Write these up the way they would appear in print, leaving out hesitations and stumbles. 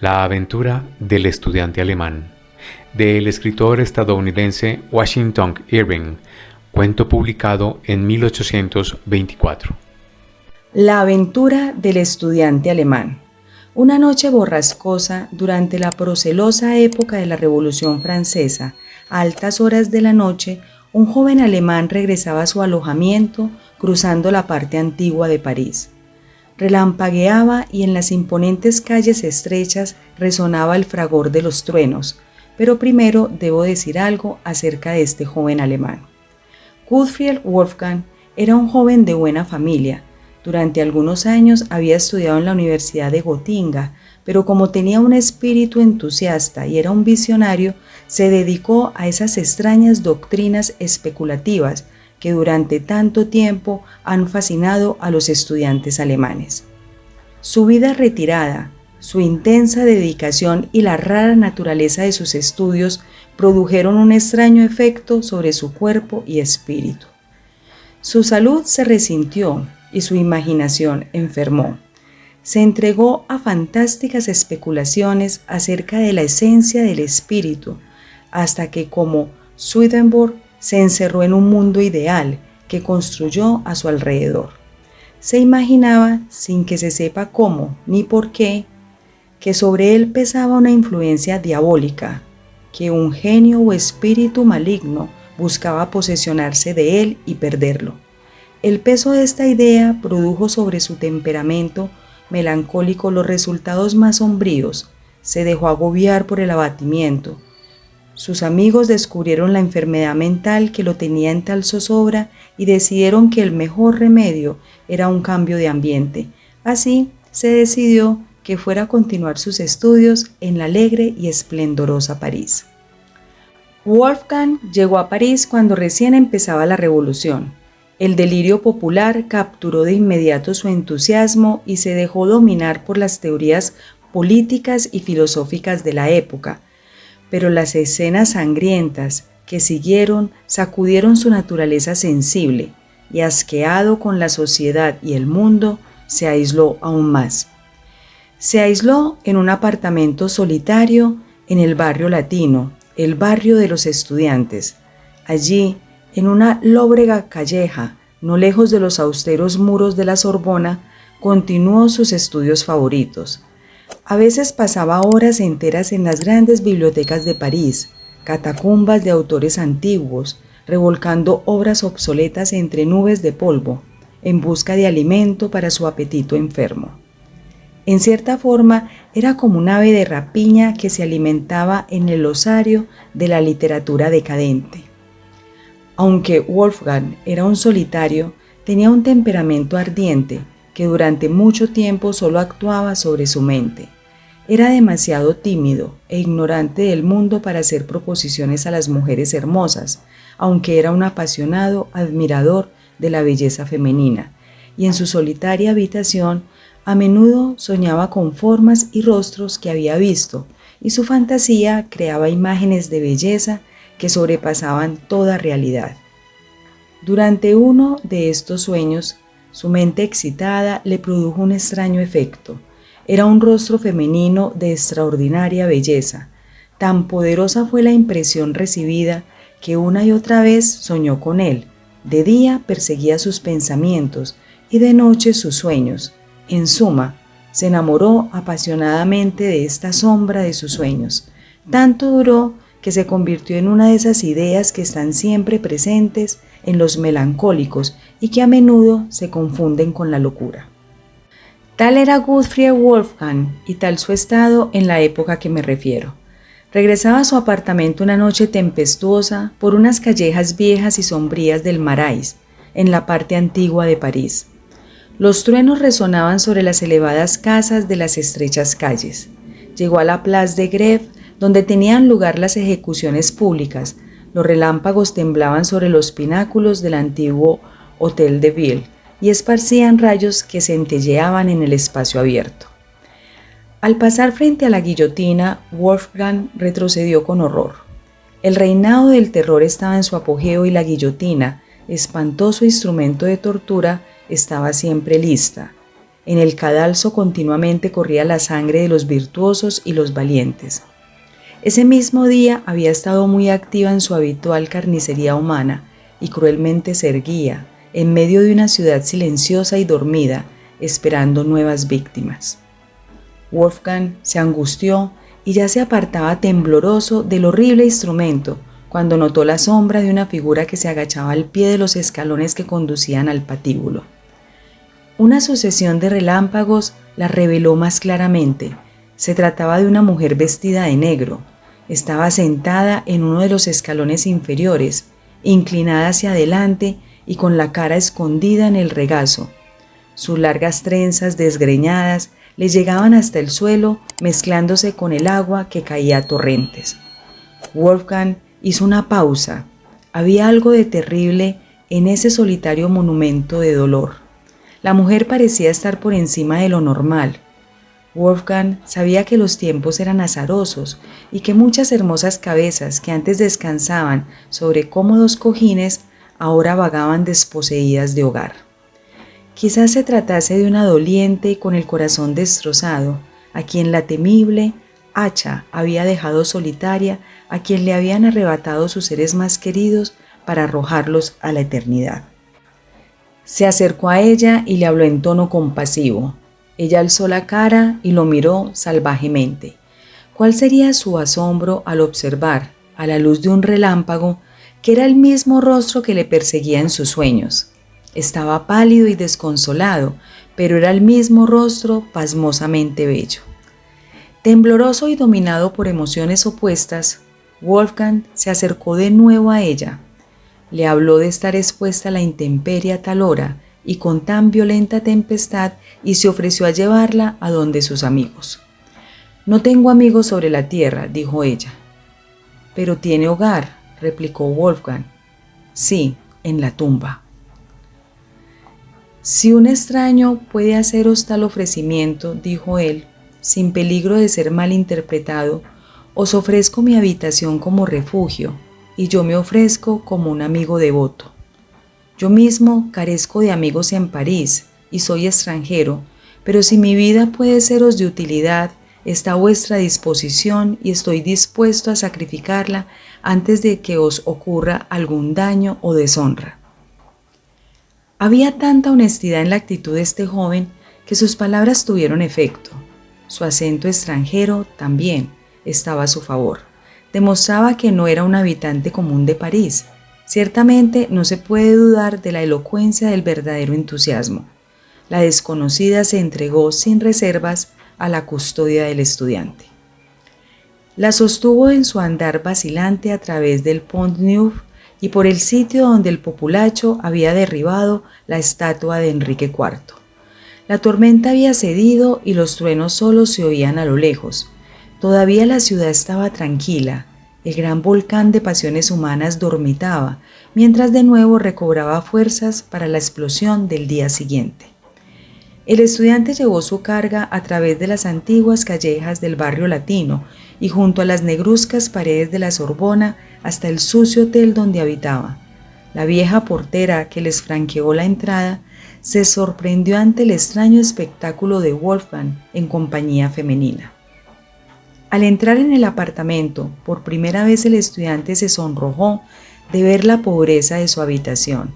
La aventura del estudiante alemán, del escritor estadounidense Washington Irving, cuento publicado en 1824. La aventura del estudiante alemán. Una noche borrascosa durante la procelosa época de la Revolución Francesa, a altas horas de la noche, un joven alemán regresaba a su alojamiento cruzando la parte antigua de París. Relampagueaba y en las imponentes calles estrechas resonaba el fragor de los truenos, pero primero debo decir algo acerca de este joven alemán. Gottfried Wolfgang era un joven de buena familia. Durante algunos años había estudiado en la Universidad de Gotinga, pero como tenía un espíritu entusiasta y era un visionario, se dedicó a esas extrañas doctrinas especulativas que durante tanto tiempo han fascinado a los estudiantes alemanes. Su vida retirada, su intensa dedicación y la rara naturaleza de sus estudios produjeron un extraño efecto sobre su cuerpo y espíritu. Su salud se resintió y su imaginación enfermó. Se entregó a fantásticas especulaciones acerca de la esencia del espíritu, hasta que, como Swedenborg, se encerró en un mundo ideal que construyó a su alrededor. Se imaginaba, sin que se sepa cómo ni por qué, que sobre él pesaba una influencia diabólica, que un genio o espíritu maligno buscaba posesionarse de él y perderlo. El peso de esta idea produjo sobre su temperamento melancólico los resultados más sombríos. Se dejó agobiar por el abatimiento. Sus amigos descubrieron la enfermedad mental que lo tenía en tal zozobra y decidieron que el mejor remedio era un cambio de ambiente. Así se decidió que fuera a continuar sus estudios en la alegre y esplendorosa París. Wolfgang llegó a París cuando recién empezaba la revolución. El delirio popular capturó de inmediato su entusiasmo y se dejó dominar por las teorías políticas y filosóficas de la época. Pero las escenas sangrientas que siguieron sacudieron su naturaleza sensible y, asqueado con la sociedad y el mundo, se aisló aún más. Se aisló en un apartamento solitario en el barrio latino, el barrio de los estudiantes. Allí, en una lóbrega calleja, no lejos de los austeros muros de la Sorbona, continuó sus estudios favoritos. A veces pasaba horas enteras en las grandes bibliotecas de París, catacumbas de autores antiguos, revolcando obras obsoletas entre nubes de polvo, en busca de alimento para su apetito enfermo. En cierta forma, era como un ave de rapiña que se alimentaba en el osario de la literatura decadente. Aunque Wolfgang era un solitario, tenía un temperamento ardiente que durante mucho tiempo solo actuaba sobre su mente. Era demasiado tímido e ignorante del mundo para hacer proposiciones a las mujeres hermosas, aunque era un apasionado admirador de la belleza femenina, y en su solitaria habitación a menudo soñaba con formas y rostros que había visto, y su fantasía creaba imágenes de belleza que sobrepasaban toda realidad. Durante uno de estos sueños, su mente excitada le produjo un extraño efecto. Era un rostro femenino de extraordinaria belleza. Tan poderosa fue la impresión recibida que una y otra vez soñó con él. De día perseguía sus pensamientos y de noche sus sueños. En suma, se enamoró apasionadamente de esta sombra de sus sueños. Tanto duró que se convirtió en una de esas ideas que están siempre presentes en los melancólicos y que a menudo se confunden con la locura. Tal era Gottfried Wolfgang y tal su estado en la época que me refiero. Regresaba a su apartamento una noche tempestuosa por unas callejas viejas y sombrías del Marais, en la parte antigua de París. Los truenos resonaban sobre las elevadas casas de las estrechas calles. Llegó a la Place de Grève, donde tenían lugar las ejecuciones públicas. Los relámpagos temblaban sobre los pináculos del antiguo Hôtel de Ville y esparcían rayos que centelleaban en el espacio abierto. Al pasar frente a la guillotina, Wolfgang retrocedió con horror. El reinado del terror estaba en su apogeo y la guillotina, espantoso instrumento de tortura, estaba siempre lista. En el cadalso continuamente corría la sangre de los virtuosos y los valientes. Ese mismo día había estado muy activa en su habitual carnicería humana y cruelmente se erguía en medio de una ciudad silenciosa y dormida, esperando nuevas víctimas. Wolfgang se angustió y ya se apartaba tembloroso del horrible instrumento cuando notó la sombra de una figura que se agachaba al pie de los escalones que conducían al patíbulo. Una sucesión de relámpagos la reveló más claramente. Se trataba de una mujer vestida de negro. Estaba sentada en uno de los escalones inferiores, inclinada hacia adelante y con la cara escondida en el regazo. Sus largas trenzas desgreñadas le llegaban hasta el suelo, mezclándose con el agua que caía a torrentes. Wolfgang hizo una pausa. Había algo de terrible en ese solitario monumento de dolor. La mujer parecía estar por encima de lo normal. Wolfgang sabía que los tiempos eran azarosos y que muchas hermosas cabezas que antes descansaban sobre cómodos cojines ahora vagaban desposeídas de hogar. Quizás se tratase de una doliente con el corazón destrozado, a quien la temible hacha había dejado solitaria, a quien le habían arrebatado sus seres más queridos para arrojarlos a la eternidad. Se acercó a ella y le habló en tono compasivo. Ella alzó la cara y lo miró salvajemente. ¿Cuál sería su asombro al observar, a la luz de un relámpago, que era el mismo rostro que le perseguía en sus sueños? Estaba pálido y desconsolado, pero era el mismo rostro pasmosamente bello. Tembloroso y dominado por emociones opuestas, Wolfgang se acercó de nuevo a ella. Le habló de estar expuesta a la intemperie a tal hora y con tan violenta tempestad y se ofreció a llevarla a donde sus amigos. «No tengo amigos sobre la tierra», dijo ella. «Pero tiene hogar», replicó Wolfgang. «Sí, en la tumba». «Si un extraño puede haceros tal ofrecimiento», dijo él, «sin peligro de ser malinterpretado, os ofrezco mi habitación como refugio, y yo me ofrezco como un amigo devoto. Yo mismo carezco de amigos en París y soy extranjero, pero si mi vida puede seros de utilidad, está a vuestra disposición y estoy dispuesto a sacrificarla antes de que os ocurra algún daño o deshonra». Había tanta honestidad en la actitud de este joven que sus palabras tuvieron efecto. Su acento extranjero también estaba a su favor. Demostraba que no era un habitante común de París. Ciertamente no se puede dudar de la elocuencia del verdadero entusiasmo. La desconocida se entregó sin reservas a la custodia del estudiante. La sostuvo en su andar vacilante a través del Pont Neuf y por el sitio donde el populacho había derribado la estatua de Enrique IV. La tormenta había cedido y los truenos solo se oían a lo lejos. Todavía la ciudad estaba tranquila. El gran volcán de pasiones humanas dormitaba, mientras de nuevo recobraba fuerzas para la explosión del día siguiente. El estudiante llevó su carga a través de las antiguas callejas del barrio latino y junto a las negruzcas paredes de la Sorbona hasta el sucio hotel donde habitaba. La vieja portera que les franqueó la entrada se sorprendió ante el extraño espectáculo de Wolfgang en compañía femenina. Al entrar en el apartamento, por primera vez el estudiante se sonrojó de ver la pobreza de su habitación.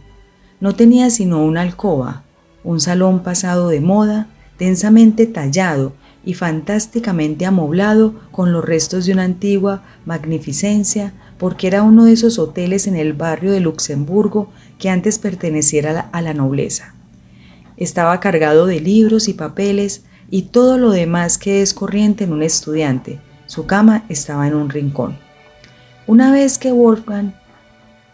No tenía sino una alcoba, un salón pasado de moda, densamente tallado y fantásticamente amoblado con los restos de una antigua magnificencia, porque era uno de esos hoteles en el barrio de Luxemburgo que antes perteneciera a la nobleza. Estaba cargado de libros y papeles y todo lo demás que es corriente en un estudiante. Su cama estaba en un rincón. Una vez que Wolfgang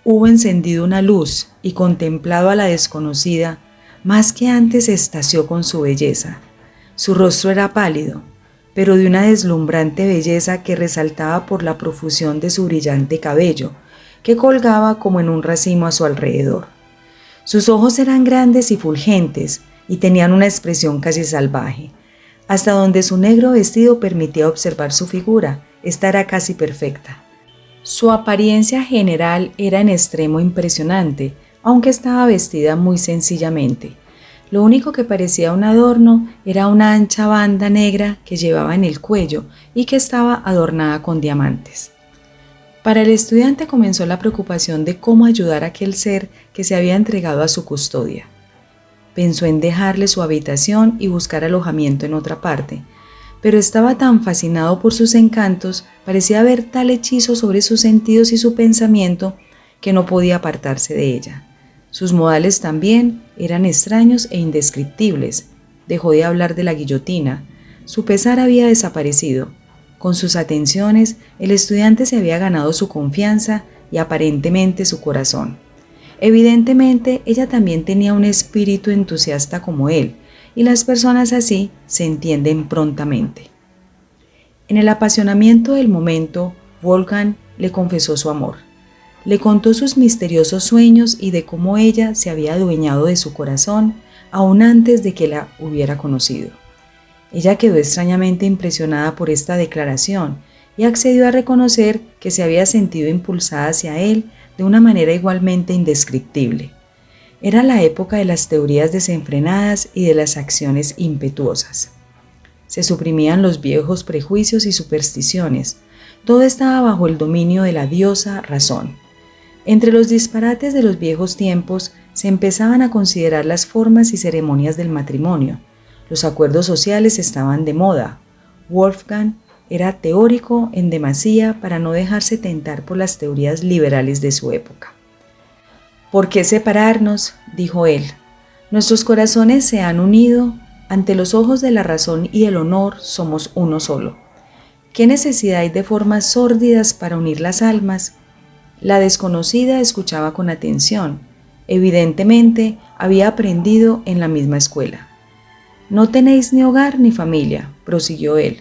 hubo encendido una luz y contemplado a la desconocida, más que antes se extasió con su belleza. Su rostro era pálido, pero de una deslumbrante belleza que resaltaba por la profusión de su brillante cabello, que colgaba como en un racimo a su alrededor. Sus ojos eran grandes y fulgentes y tenían una expresión casi salvaje. Hasta donde su negro vestido permitía observar su figura, esta era casi perfecta. Su apariencia general era en extremo impresionante, aunque estaba vestida muy sencillamente. Lo único que parecía un adorno era una ancha banda negra que llevaba en el cuello y que estaba adornada con diamantes. Para el estudiante comenzó la preocupación de cómo ayudar a aquel ser que se había entregado a su custodia. Pensó en dejarle su habitación y buscar alojamiento en otra parte, pero estaba tan fascinado por sus encantos, parecía haber tal hechizo sobre sus sentidos y su pensamiento que no podía apartarse de ella. Sus modales también eran extraños e indescriptibles. Dejó de hablar de la guillotina. Su pesar había desaparecido. Con sus atenciones, el estudiante se había ganado su confianza y aparentemente su corazón. Evidentemente, ella también tenía un espíritu entusiasta como él, y las personas así se entienden prontamente. En el apasionamiento del momento, Wolfgang le confesó su amor. Le contó sus misteriosos sueños y de cómo ella se había adueñado de su corazón aún antes de que la hubiera conocido. Ella quedó extrañamente impresionada por esta declaración y accedió a reconocer que se había sentido impulsada hacia él de una manera igualmente indescriptible. Era la época de las teorías desenfrenadas y de las acciones impetuosas. Se suprimían los viejos prejuicios y supersticiones. Todo estaba bajo el dominio de la diosa razón. Entre los disparates de los viejos tiempos se empezaban a considerar las formas y ceremonias del matrimonio. Los acuerdos sociales estaban de moda. Wolfgang era teórico en demasía para no dejarse tentar por las teorías liberales de su época. ¿Por qué separarnos?, dijo él. Nuestros corazones se han unido. Ante los ojos de la razón y el honor somos uno solo. ¿Qué necesidad hay de formas sórdidas para unir las almas? La desconocida escuchaba con atención. Evidentemente, había aprendido en la misma escuela. No tenéis ni hogar ni familia, prosiguió él.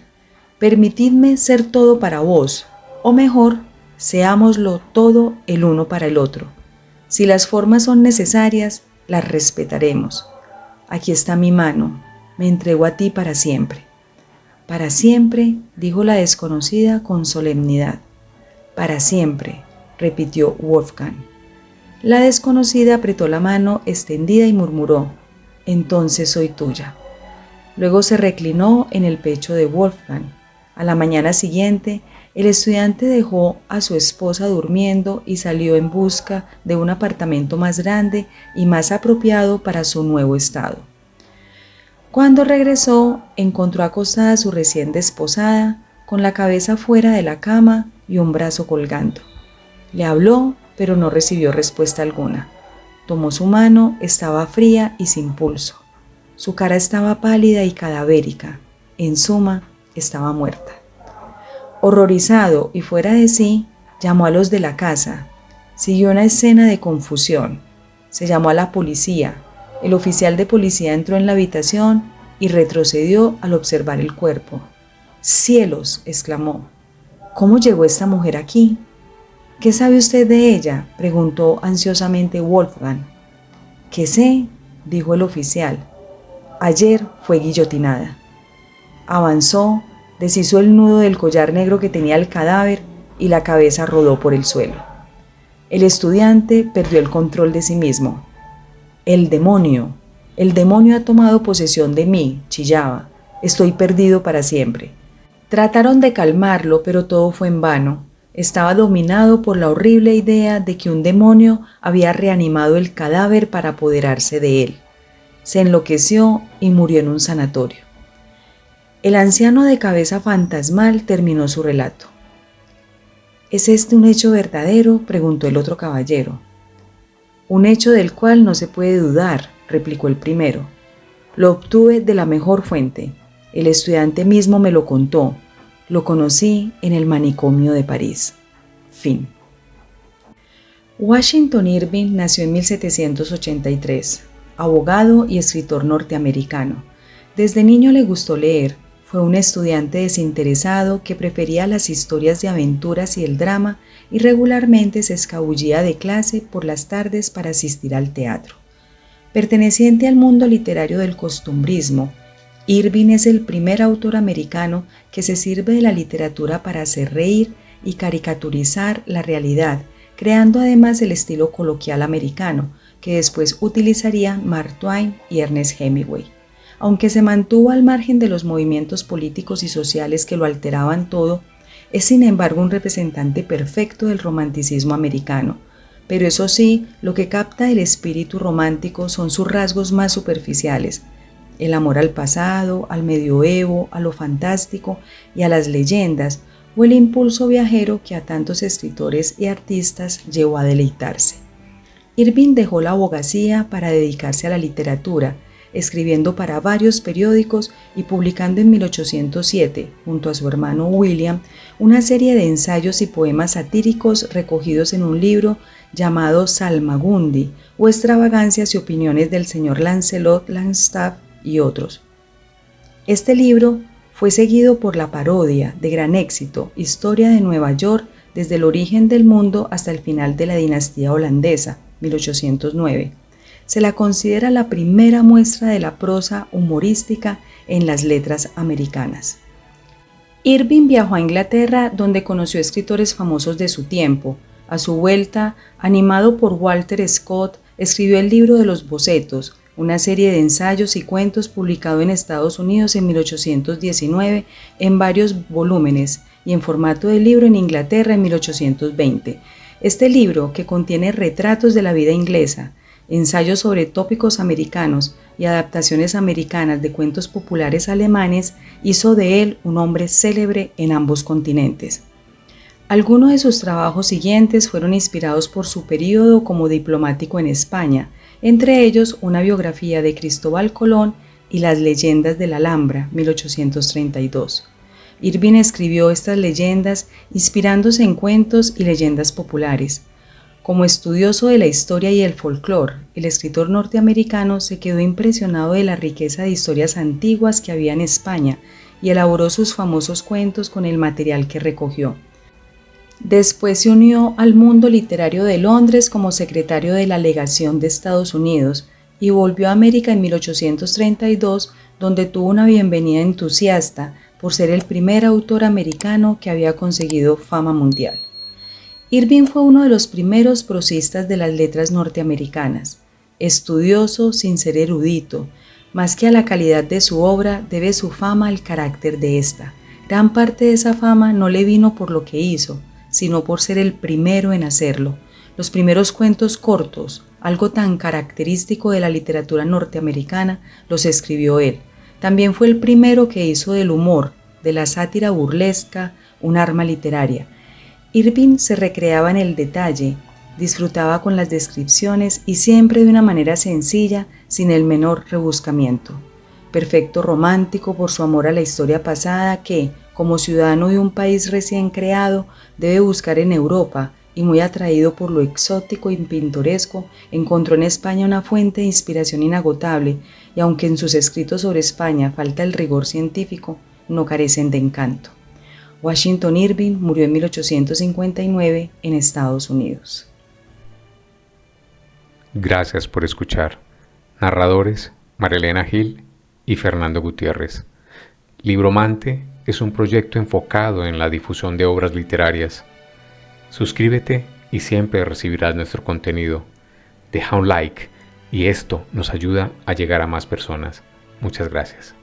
Permitidme ser todo para vos, o mejor, seámoslo todo el uno para el otro. Si las formas son necesarias, las respetaremos. Aquí está mi mano, me entrego a ti para siempre. Para siempre, dijo la desconocida con solemnidad. Para siempre, repitió Wolfgang. La desconocida apretó la mano extendida y murmuró, entonces soy tuya. Luego se reclinó en el pecho de Wolfgang. A la mañana siguiente, el estudiante dejó a su esposa durmiendo y salió en busca de un apartamento más grande y más apropiado para su nuevo estado. Cuando regresó, encontró acostada a su recién desposada, con la cabeza fuera de la cama y un brazo colgando. Le habló, pero no recibió respuesta alguna. Tomó su mano, estaba fría y sin pulso. Su cara estaba pálida y cadavérica. En suma, estaba muerta. Horrorizado y fuera de sí, llamó a los de la casa. Siguió una escena de confusión. Se llamó a la policía. El oficial de policía entró en la habitación y retrocedió al observar el cuerpo. ¡Cielos!, exclamó. ¿Cómo llegó esta mujer aquí? ¿Qué sabe usted de ella?, preguntó ansiosamente Wolfgang. ¿Qué sé?, dijo el oficial. Ayer fue guillotinada. Avanzó, deshizo el nudo del collar negro que tenía el cadáver y la cabeza rodó por el suelo. El estudiante perdió el control de sí mismo. El demonio ha tomado posesión de mí, chillaba. Estoy perdido para siempre. Trataron de calmarlo, pero todo fue en vano. Estaba dominado por la horrible idea de que un demonio había reanimado el cadáver para apoderarse de él. Se enloqueció y murió en un sanatorio. El anciano de cabeza fantasmal terminó su relato. ¿Es este un hecho verdadero?, preguntó el otro caballero. Un hecho del cual no se puede dudar, replicó el primero. Lo obtuve de la mejor fuente. El estudiante mismo me lo contó. Lo conocí en el manicomio de París. Fin. Washington Irving nació en 1783, abogado y escritor norteamericano. Desde niño le gustó leer. Fue un estudiante desinteresado que prefería las historias de aventuras y el drama y regularmente se escabullía de clase por las tardes para asistir al teatro. Perteneciente al mundo literario del costumbrismo, Irving es el primer autor americano que se sirve de la literatura para hacer reír y caricaturizar la realidad, creando además el estilo coloquial americano, que después utilizarían Mark Twain y Ernest Hemingway. Aunque se mantuvo al margen de los movimientos políticos y sociales que lo alteraban todo, es sin embargo un representante perfecto del romanticismo americano. Pero eso sí, lo que capta el espíritu romántico son sus rasgos más superficiales: el amor al pasado, al medioevo, a lo fantástico y a las leyendas, o el impulso viajero que a tantos escritores y artistas llevó a deleitarse. Irving dejó la abogacía para dedicarse a la literatura, escribiendo para varios periódicos y publicando en 1807, junto a su hermano William, una serie de ensayos y poemas satíricos recogidos en un libro llamado Salmagundi, o Extravagancias y opiniones del señor Lancelot Langstaff y otros. Este libro fue seguido por la parodia, de gran éxito, Historia de Nueva York desde el origen del mundo hasta el final de la dinastía holandesa, 1809. Se la considera la primera muestra de la prosa humorística en las letras americanas. Irving viajó a Inglaterra, donde conoció escritores famosos de su tiempo. A su vuelta, animado por Walter Scott, escribió el libro de los bocetos, una serie de ensayos y cuentos publicado en Estados Unidos en 1819 en varios volúmenes y en formato de libro en Inglaterra en 1820. Este libro, que contiene retratos de la vida inglesa, ensayos sobre tópicos americanos y adaptaciones americanas de cuentos populares alemanes, hizo de él un hombre célebre en ambos continentes. Algunos de sus trabajos siguientes fueron inspirados por su período como diplomático en España, entre ellos una biografía de Cristóbal Colón y Las leyendas de la Alhambra, 1832. Irving escribió estas leyendas inspirándose en cuentos y leyendas populares. Como estudioso de la historia y el folclore, el escritor norteamericano se quedó impresionado de la riqueza de historias antiguas que había en España y elaboró sus famosos cuentos con el material que recogió. Después se unió al mundo literario de Londres como secretario de la Legación de Estados Unidos y volvió a América en 1832, donde tuvo una bienvenida entusiasta por ser el primer autor americano que había conseguido fama mundial. Irving fue uno de los primeros prosistas de las letras norteamericanas. Estudioso sin ser erudito, más que a la calidad de su obra, debe su fama al carácter de esta. Gran parte de esa fama no le vino por lo que hizo, sino por ser el primero en hacerlo. Los primeros cuentos cortos, algo tan característico de la literatura norteamericana, los escribió él. También fue el primero que hizo del humor, de la sátira burlesca, un arma literaria. Irving se recreaba en el detalle, disfrutaba con las descripciones y siempre de una manera sencilla, sin el menor rebuscamiento. Perfecto romántico por su amor a la historia pasada que, como ciudadano de un país recién creado, debe buscar en Europa, y muy atraído por lo exótico y pintoresco, encontró en España una fuente de inspiración inagotable, y aunque en sus escritos sobre España falta el rigor científico, no carecen de encanto. Washington Irving murió en 1859 en Estados Unidos. Gracias por escuchar. Narradores: Marilena Gil y Fernando Gutiérrez. Libromante es un proyecto enfocado en la difusión de obras literarias. Suscríbete y siempre recibirás nuestro contenido. Deja un like y esto nos ayuda a llegar a más personas. Muchas gracias.